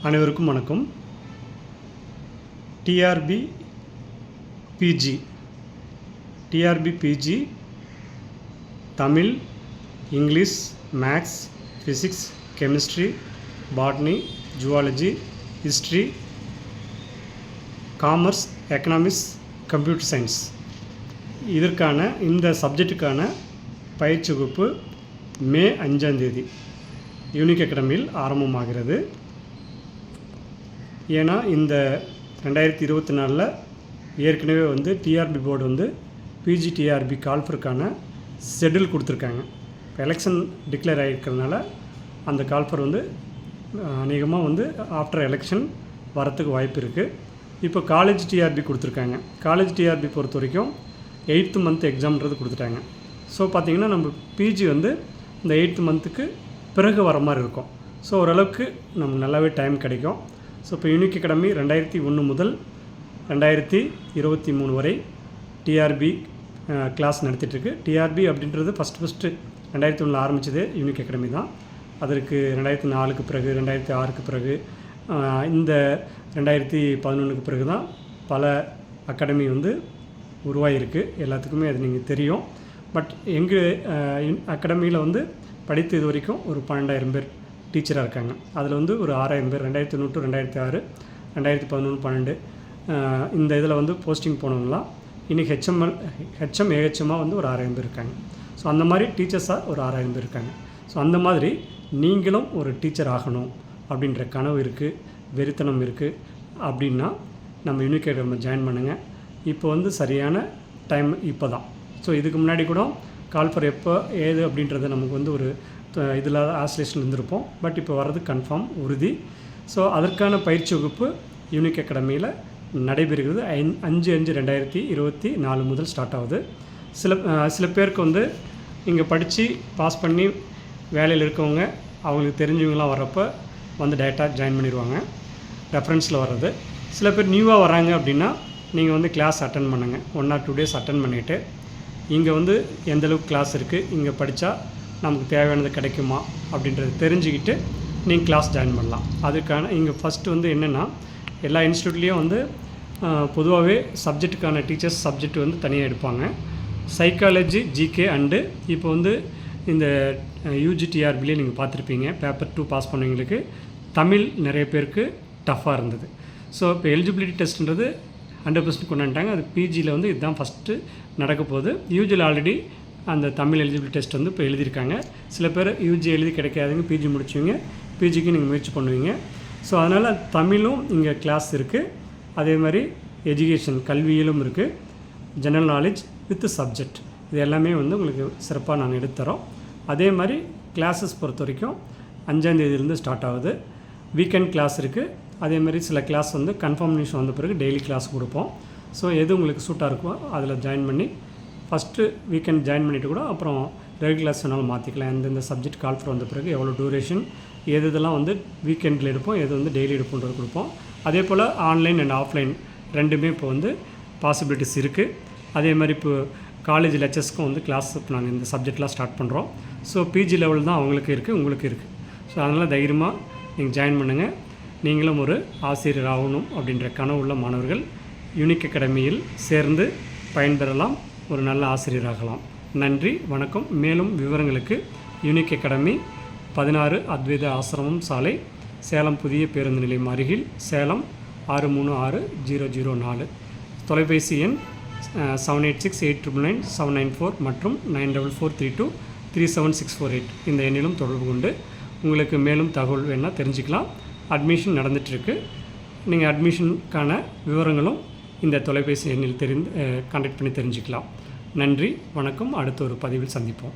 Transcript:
அனைவருக்கும் வணக்கம். TRB PG Tamil, English, maths, physics, chemistry, botany, zoology, history, commerce, economics, computer science இதற்கான இந்த சப்ஜெக்டுக்கான பயிற்சி வகுப்பு மே 5 யூனிக் அகாடமியில் ஆரம்பமாகிறது. ஏன்னா இந்த 2024 ஏற்கனவே டிஆர்பி போர்டு பிஜி டிஆர்பி கால்ஃபருக்கான ஷெட்யூல் கொடுத்துருக்காங்க. இப்போ எலெக்ஷன் டிக்ளேர் ஆகிருக்கிறதுனால அந்த கால்ஃபர் அநேகமாக ஆஃப்டர் எலெக்ஷன் வரத்துக்கு வாய்ப்பு இருக்குது. இப்போ காலேஜ் டிஆர்பி கொடுத்துருக்காங்க. காலேஜ் டிஆர்பி பொறுத்த வரைக்கும் 8th மந்த் எக்ஸாம்ன்றது கொடுத்துட்டாங்க. ஸோ பார்த்திங்கன்னா நம்ம பிஜி இந்த 8th மந்த்துக்கு பிறகு வர மாதிரி இருக்கும். ஸோ ஓரளவுக்கு நமக்கு நல்லாவே டைம் கிடைக்கும். ஸோ இப்போ யூனிக் அகாடமி 2001 முதல் 2023 வரை டிஆர்பி கிளாஸ் நடத்திட்டுருக்கு. டிஆர்பி அப்படின்றது ஃபஸ்ட்டு 2001 ஆரம்பித்ததே யூனிக் அகாடமி தான். அதற்கு 2004க்கு பிறகு 2006க்கு பிறகு இந்த 2011க்கு பிறகு தான் பல அகாடமி உருவாகிருக்கு. எல்லாத்துக்குமே அது நீங்கள் தெரியும். பட் எங்கள் அகாடமியில் படித்து இது வரைக்கும் ஒரு 12,000 பேர் டீச்சராக இருக்காங்க. அதில் ஒரு 6,000 பேர் 2001 to 2006, 2011, 12 இந்த இதில் போஸ்டிங் போனவங்களாம் இன்றைக்கி ஹெச்எம் ஏஹெச்எம்மாக ஒரு 6,000 பேர் இருக்காங்க. ஸோ அந்த மாதிரி டீச்சர்ஸாக ஒரு 6,000 பேர் இருக்காங்க. ஸோ அந்த மாதிரி நீங்களும் ஒரு டீச்சர் ஆகணும் அப்படின்ற கனவு இருக்குது, வெறித்தனம் இருக்குது அப்படின்னா நம்ம யூனிக் அகாடமி ஜாயின் பண்ணுங்கள். இப்போ சரியான டைம் இப்போ தான். ஸோ இதுக்கு முன்னாடி கூட கால்ஃபர் எப்போ ஏது அப்படின்றத நமக்கு ஒரு இதில் ஆஸ்லேஷன் இருந்திருப்போம். பட் இப்போ வர்றது கன்ஃபார்ம் உறுதி. ஸோ அதற்கான பயிற்சி வகுப்பு யூனிக் அகாடமியில் நடைபெறுகிறது. 5/5/2024 முதல் ஸ்டார்ட் ஆகுது. சில பேருக்கு இங்கே படித்து பாஸ் பண்ணி வேலையில் இருக்கவங்க அவங்களுக்கு தெரிஞ்சவங்களாம் வர்றப்போ டேரெக்டாக ஜாயின் பண்ணிடுவாங்க, ரெஃபரன்ஸில் வர்றது. சில பேர் நியூவாக வராங்க அப்படின்னா நீங்கள் கிளாஸ் அட்டன் பண்ணுங்கள். 1 or 2 days அட்டன் பண்ணிவிட்டு இங்கே எந்தளவுக்கு கிளாஸ் இருக்குது, இங்கே படித்தா நமக்கு தேவையானது கிடைக்குமா அப்படின்றத தெரிஞ்சுக்கிட்டு நீங்கள் கிளாஸ் ஜாயின் பண்ணலாம். அதுக்கான இங்கே ஃபஸ்ட்டு என்னென்னா எல்லா இன்ஸ்டியூட்லேயும் பொதுவாகவே சப்ஜெக்ட்டுக்கான டீச்சர்ஸ் சப்ஜெக்ட் தனியாக எடுப்பாங்க. சைக்காலஜி, ஜிகே அண்டு இப்போ இந்த யூஜிடிஆர்பிலே நீங்கள் பார்த்துருப்பீங்க. பேப்பர் 2 பாஸ் பண்ணவங்களுக்கு தமிழ் நிறைய பேருக்கு டஃப்பாக இருந்தது. ஸோ இப்போ எலிஜிபிலிட்டி டெஸ்ட்ன்றது 100% கொண்டு வந்துட்டாங்க. அது பிஜியில் இதுதான் ஃபஸ்ட்டு நடக்க போகுது. யூஜியில் ஆல்ரெடி அந்த தமிழ் எலிஜிபிலிட்டி டெஸ்ட் இப்போ எழுதியிருக்காங்க. சில பேர் யூஜி எழுதி கிடைக்காதுங்க, பிஜி முடிச்சுவீங்க, பிஜிக்கு நீங்கள் முயற்சி பண்ணுவீங்க. ஸோ அதனால் தமிழும் இங்கே கிளாஸ் இருக்குது. அதே மாதிரி எஜுகேஷன் கல்வியிலும் இருக்குது. ஜெனரல் நாலேஜ் வித் சப்ஜெக்ட் இது எல்லாமே உங்களுக்கு சிறப்பாக நாங்கள் எடுத்துத்தரோம். அதே மாதிரி கிளாஸஸ் பொறுத்த வரைக்கும் 5ஆம் தேதியிலேருந்து ஸ்டார்ட் ஆகுது. வீக்கெண்ட் கிளாஸ் இருக்குது. அதே மாதிரி சில கிளாஸ் கன்ஃபர்மேஷன் வந்த பிறகு டெய்லி கிளாஸ் கொடுப்போம். ஸோ எது உங்களுக்கு சூட்டாக இருக்கோ அதில் ஜாயின் பண்ணி ஃபஸ்ட்டு வீக்கெண்ட் ஜாயின் பண்ணிவிட்டு கூட அப்புறம் ரெகுலர் கிளாஸ் வேணாலும் மாற்றிக்கலாம். எந்தெந்த சப்ஜெக்ட் கால்ஃபர் வந்த பிறகு எவ்வளோ டூரேஷன், இதெல்லாம் வீக்கெண்டில் எடுப்போம், எது டெய்லி எடுப்போன்றது கொடுப்போம். அதே போல் ஆன்லைன் அண்ட் ஆஃப்லைன் ரெண்டுமே இப்போ பாசிபிலிட்டிஸ் இருக்குது. அதே மாதிரி இப்போ காலேஜ் லெக்சர்ஸ்க்கும் கிளாஸ் இப்போ நாங்கள் இந்த சப்ஜெக்ட்லாம் ஸ்டார்ட் பண்ணுறோம். ஸோ பிஜி லெவல் தான் அவங்களுக்கு இருக்குது, உங்களுக்கு இருக்குது. ஸோ அதனால் தைரியமாக நீங்கள் ஜாயின் பண்ணுங்கள். நீங்களும் ஒரு ஆசிரியர் ஆகணும் அப்படின்ற கனவு உள்ள மாணவர்கள் யூனிக் அகாடமியில் சேர்ந்து பயன்பெறலாம், ஒரு நல்ல ஆசிரியராகலாம். நன்றி, வணக்கம். மேலும் விவரங்களுக்கு யூனிக் அகாடமி 16 அத்வைத ஆசிரமம் சாலை, சேலம் புதிய பேருந்து நிலையம் அருகில், சேலம் 636004. தொலைபேசி எண் 7868999794 மற்றும் 9443237648 இந்த எண்ணிலும் தொடர்பு கொண்டு உங்களுக்கு மேலும் தகவல் வேணால் தெரிஞ்சுக்கலாம். அட்மிஷன் நடந்துகிட்ருக்கு. நீங்கள் அட்மிஷனுக்கான விவரங்களும் இந்த தொலைபேசி எண்ணில் கான்டாக்ட் பண்ணி தெரிஞ்சுக்கலாம். நன்றி, வணக்கம். அடுத்த ஒரு பதிவில் சந்திப்போம்.